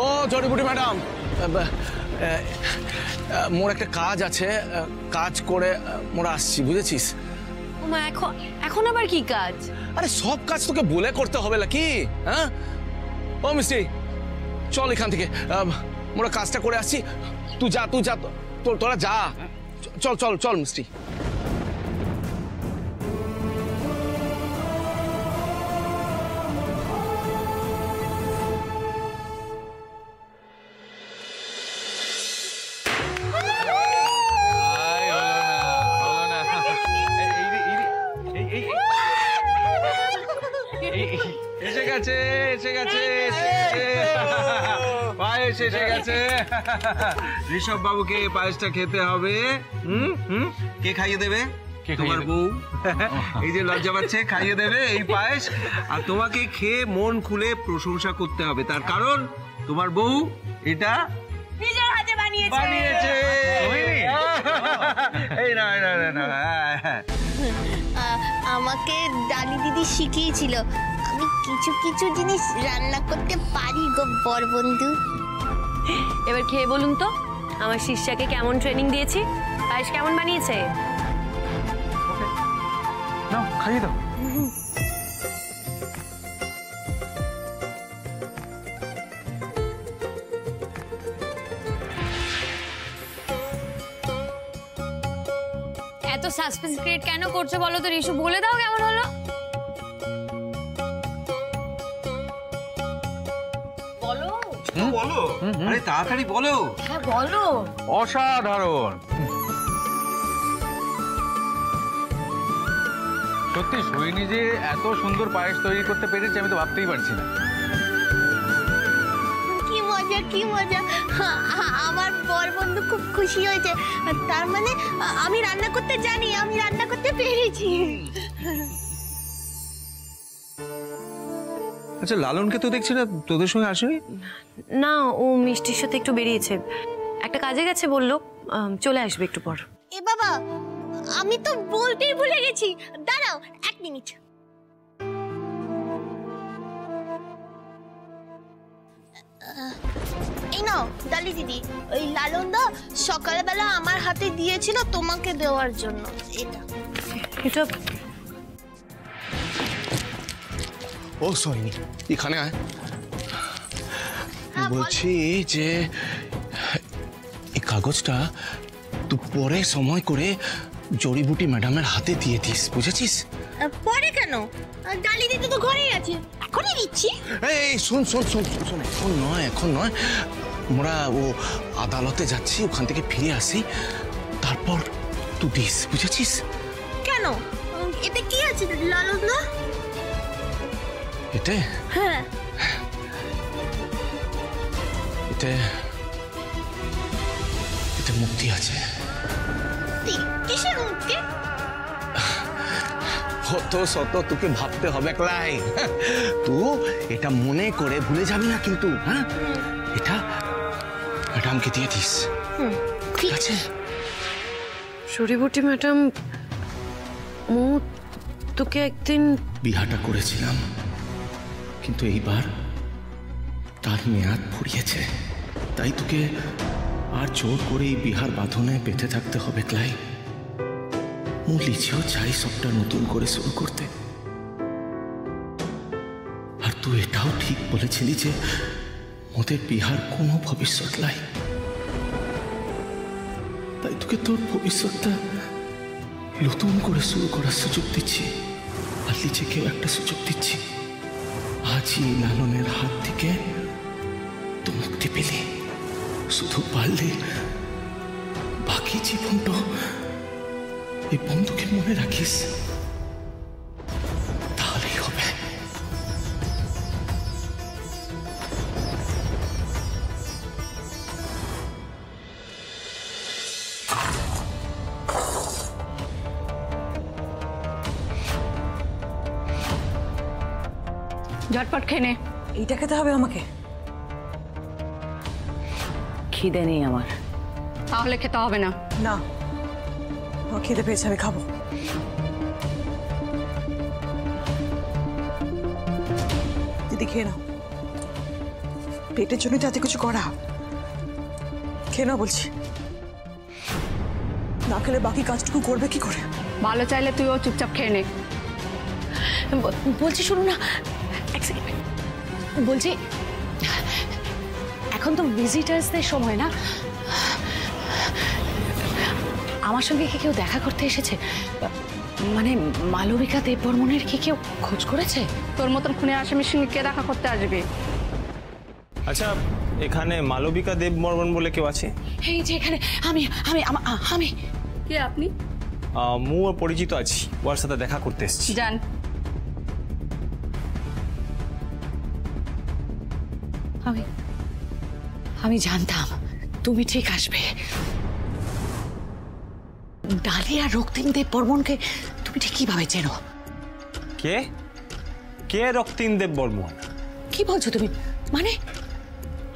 ও জড়িবুটি madam, মোর একটা কাজ আছে, কাজ করে মোরা আসছি, বুঝেছিস? এখন আবার কি কাজ? আরে সব কাজ তোকে বলে করতে হবে নাকি? হ্যাঁ ও মিষ্টি, চল এখান থেকে, মোরা কাজটা করে আসছি। তুই যা তোরা যা, চল চল চল মিষ্টি। এসে গেছে পায়েস এসে গেছে। ঋষভ বাবুকে পায়েসটা খেতে হবে। কে খাইয়ে দেবে? তোমার বউ। এই যে লজ্জা পাচ্ছে, খাইয়ে দেবে এই পায়েস। আর তোমাকে খেয়ে মন খুলে প্রশংসা করতে হবে, তার কারণ তোমার বউ এটা নিজের হাতে বানিয়েছে। এই না আমাকে ডালি দিদি শিখিয়েছিল, আমি কিছু কিছু জিনিস রান্না করতে পারি গো বর বন্ধু। এবার খেয়ে বলুন তো আমার শিষ্যাকে কেমন ট্রেনিং দিয়েছি, পায়েস কেমন বানিয়েছে। নাও খাইয়ে দাও। এত সাসপেন্স ক্রিয়েট কেন করছো বলো তো ঋষু, বলে দাও কেমন হলো। বলো, আরে তাড়াতাড়ি বলো। হ্যাঁ বলো। অসাধারণ, সত্যি সোহিনী যে এত সুন্দর পায়েস তৈরি করতে পেরেছে আমি তো ভাবতেই পারছি না। কি মজা, আমার বর বন্ধু খুব খুশি হয়েছে। তার মানে আমি রান্না করতে জানি, আমি রান্না করতে পেরেছি। আচ্ছা লালনকে তো দেখছি না, তোদের সঙ্গে আসেনি? না, ও মিষ্টির সাথে একটু বেরিয়েছে, একটা কাজে গেছে বললো, চলে আসবে একটু পর। এ বাবা, আমি তো বলতেই ভুলে গেছি, দাঁড়াও 1 মিনিট। এই নাও ডালি দিদি, ওই লালন দা সকালবেলা আমার হাতে দিয়েছিল তোমাকে দেওয়ার জন্য। এটা ও সোহিনী, এখানে আয়। বলছি যে এই কাগজটা তুই পরে সময় করে জড়িবুটি ম্যাডামের হাতে দিয়ে দিস, বুঝেছিস? পরে কেন? ডালি দিদি তো ঘরেই আছে, এখনই দিচ্ছি। এই শুন, এখন নয়, আমরা ও আদালতে যাচ্ছি, ওখান থেকে ফিরে আসি, তারপর তুই দিস, বুঝেছিস? কেন? এতে কি আছে লালন দা? এতে? হ্যাঁ, এতে মুক্তি আছে। কিসের মুক্তি? শত তোকে ভাবতে হবে ক্লাই, তুই এটা মনে করে ভুলে যাবি না কিন্তু। হ্যাঁ, এটা ম্যাডামকে দিয়ে দিস, ঠিক আছে? জড়িবুটি ম্যাডাম, তোকে একদিন বিহাটা করেছিলাম, কিন্তু এইবার তার মেয়াদ ফুরিয়েছে, তাই তোকে আর জোর করে এই বিহার বাঁধনে বেঁধে থাকতে হবে ক্লাই। লিচেও চাই সবটা নতুন করে শুরু করতে। আর তুই এটাও ঠিক বলেছিলি যে ওদের বিহার কোনো ভবিষ্যৎ নাই, তাই তোকে তোর ভবিষ্যৎটা নতুন করে শুরু করার সুযোগ দিচ্ছি, আর লিচেকেও একটা সুযোগ দিচ্ছি। আজই লালনের হাত থেকে তো মুক্তি পেলি, শুধু পারলে বাকি জীবনটা এই বন্ধুকে মনে রাখিস, তাহলেই হবে। ঝটপট খেয়ে নে। এইটা খেতে হবে আমাকে? খিদে নেই আমার। তাহলে খেতে হবে না। না, আমার খিদে পেয়েছে, আমি খাবো। দিদি খেয়ে নাও। পেটের জন্য তো এত কিছু করা। খেয়ে নাও বলছি, না খেলে বাকি কাজটুকু করবে কি করে? ভালো চাইলে তুইও চুপচাপ খেয়ে নে। বলছি শুনো না, এক সেকেন্ড বলছি, এখন তো ভিজিটার্সদের সময় না, আমার সঙ্গে কি কেউ দেখা করতে এসেছে? মানে মালবিকা দেববর্মনের কি কেউ খোঁজ করেছে? তোর মতন খুনের আসামির সঙ্গে কে দেখা করতে আসবে? আচ্ছা, এখানে মালবিকা দেববর্মন বলে কেউ আছে? এই যে এখানে আমি আমি আমি কে আপনি? মু ওর পরিচিত আছি, ওর সাথে দেখা করতে এসেছি। জান। আমি আমি জানতাম তুমি ঠিক আসবে। ডালিয়া রক্তিম দেববর্মনকে তুমি ঠিক কিভাবে চেনো? কে কে রক্তিম দেববর্মন? কি বলছো তুমি? মানে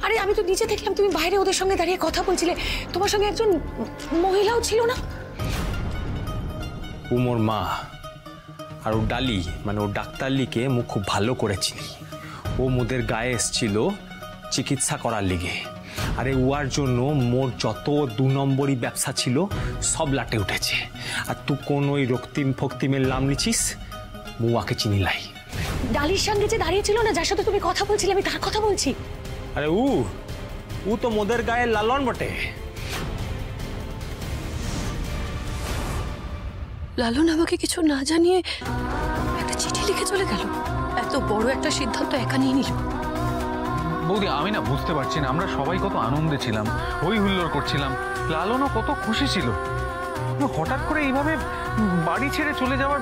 আরে আমি তো নিচে দেখলাম তুমি বাইরে ওদের সঙ্গে দাঁড়িয়ে কথা বলছিলে, তোমার সঙ্গে একজন মহিলাও ছিল না? ও মোর মা, আর ও ডালি মানে ও ডাক্তারলিকে মু খুব ভালো করে চিনি। ও মোদের গায়ে এসছিল চিকিৎসা করার লিগে, আরে উয়ার জন্য মোর যত 2 নম্বরই ব্যবসা ছিল সব লাটে উঠেছে। আর তুই কোন ওই রক্তিম ফক্তিমের নাম নিছিস? মু ওকে চিনি লাই। ডালির সঙ্গে যে দাঁড়িয়েছিল না, যার সাথে তুমি কথা বলছিলে, আমি তার কথা বলছি। আরে ও তো মোদের গায়ে লালন বটে। লালন আমাকে কিছু না জানিয়ে একটা চিঠি লিখে চলে গেল। এত বড় একটা সিদ্ধান্ত একা নিয়ে নিল। বৌদি, আমি না বুঝতে পারছি না, আমরা সবাই কত আনন্দে ছিলাম, হই হুল্লোড় করছিলাম, লালনও কত খুশি ছিল। হঠাৎ করে এইভাবে বাড়ি ছেড়ে চলে যাওয়ার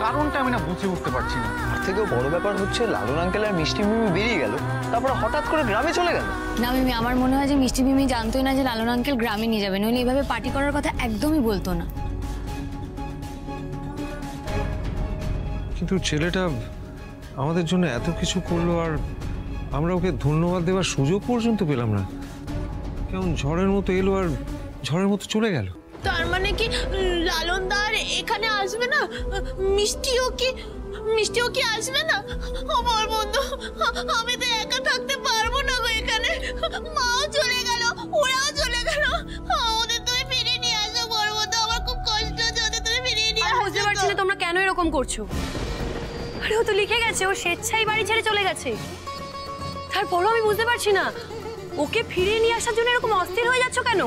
কারণটা আমি না বুঝে উঠতে পারছি না। তার থেকেও বড় ব্যাপার হচ্ছে লালন আঙ্কেল আর মিষ্টি মিমি বেরিয়ে গেল, তারপরে হঠাৎ করে গ্রামে চলে গেল। না মিমি, আমার মনে হয় যে মিষ্টি মিমি জানতোই না যে লালন আঙ্কেল গ্রামে নিয়ে যাবে, নইলে এইভাবে পার্টি করার কথা একদমই বলতো না। কিন্তু ছেলেটা আমাদের জন্য এত কিছু করলো, আর আমরা ওকে ধন্যবাদ দেওয়ার সুযোগ পর্যন্ত পেলাম না। কেমন ঝড়ের মতো এলো আর ঝড়ের মতো চলে গেল। তার মানে কি লালনদার এখানে আসবে না? মিষ্টিও কি আসবে না? আমার বন্ধু, আমি তো একা থাকতে পারবো না গো এখানে। মাও চলে গেল, ওরাও চলে গেল, ওদের তুমি ফিরিয়ে নিয়ে আসো বলবো তো। আমার খুব কষ্ট হচ্ছে, ওদের তুমি ফিরিয়ে নিয়ে আসো। বুঝতে পারছি না তোমরা কেন এরকম করছো। আরে ও তো লিখে গেছে, ও স্বেচ্ছায় বাড়ি ছেড়ে চলে গেছে। তারপরও আমি বুঝতে পারছি না ওকে ফিরিয়ে নিয়ে আসার জন্য এরকম অস্থির হয়ে যাচ্ছ কেন?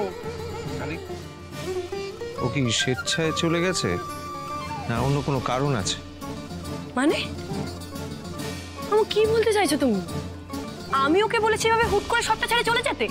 ও কি স্বেচ্ছায় চলে গেছে, না অন্য কোনো কারণ আছে? মানে কি বলতে চাইছো তুমি? আমি ওকে বলেছি এভাবে হুট করে সবটা ছেড়ে চলে যেতে?